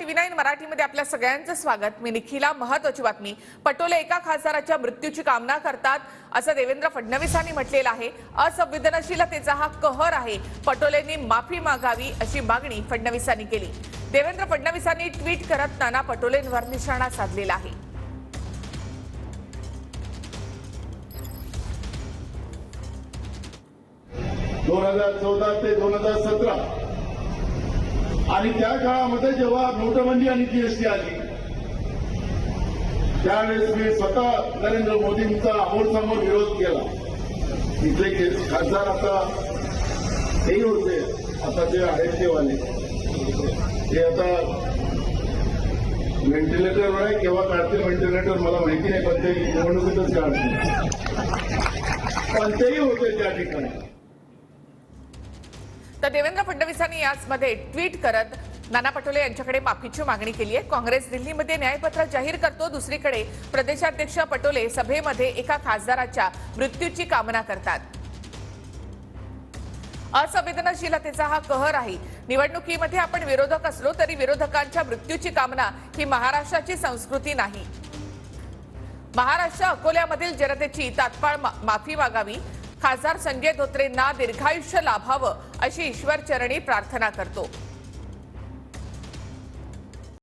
TV9 मराठीमध्ये आपल्या सगळ्यांचं स्वागत। मी निखिला। महत्त्वाची बातमी, पटोले एका खासदाराच्या मृत्यूची कामना करतात असं देवेंद्र फडणवीसांनी म्हटलेलं आहे। असंवेदनशीलतेचा हा कहर आहे, पटोलेंनी माफी मागावी अशी मागणी फडणवीसांनी केली। देवेंद्र फडणवीसांनी ट्विट करत नाना पटोलेंवर निशाणा साधलेला आहे। दोन 2014 ते 2017 आणि त्या काळामध्ये जेव्हा नोटबंदी आणि जीएसटी आली त्यावेळेस मी स्वतः नरेंद्र मोदींचा समोर विरोध केला। तिथले खासदार आता तेही होते, आता ते आहेत ते वाले, ते आता व्हेंटिलेटरवर आहे, केव्हा काढतील व्हेंटिलेटर मला माहिती नाही, पण ते निवडणुकीतच काढतील, पण तेही होते त्या ठिकाणी। तर देवेंद्र फडणवीसांनी याचमध्ये ट्विट करत नाना पटोले यांच्याकडे माफीची मागणी केली आहे। काँग्रेस दिल्लीमध्ये न्यायपत्र जाहीर करतो, दुसरीकडे प्रदेशाध्यक्ष पटोले सभेमध्ये एका खासदाराच्या मृत्यूची कामना करतात। असंवेदनशीलतेचा हा कहर आहे। निवडणुकीमध्ये आपण विरोधक असलो तरी विरोधकांच्या मृत्यूची कामना ही महाराष्ट्राची संस्कृती नाही। महाराष्ट्र अकोल्यामधील जनतेची तात्काळ माफी मागावी। खासदार संजय धोत्रेंना दीर्घायुष्य लाभावं अशी ईश्वरचरणी प्रार्थना करतो।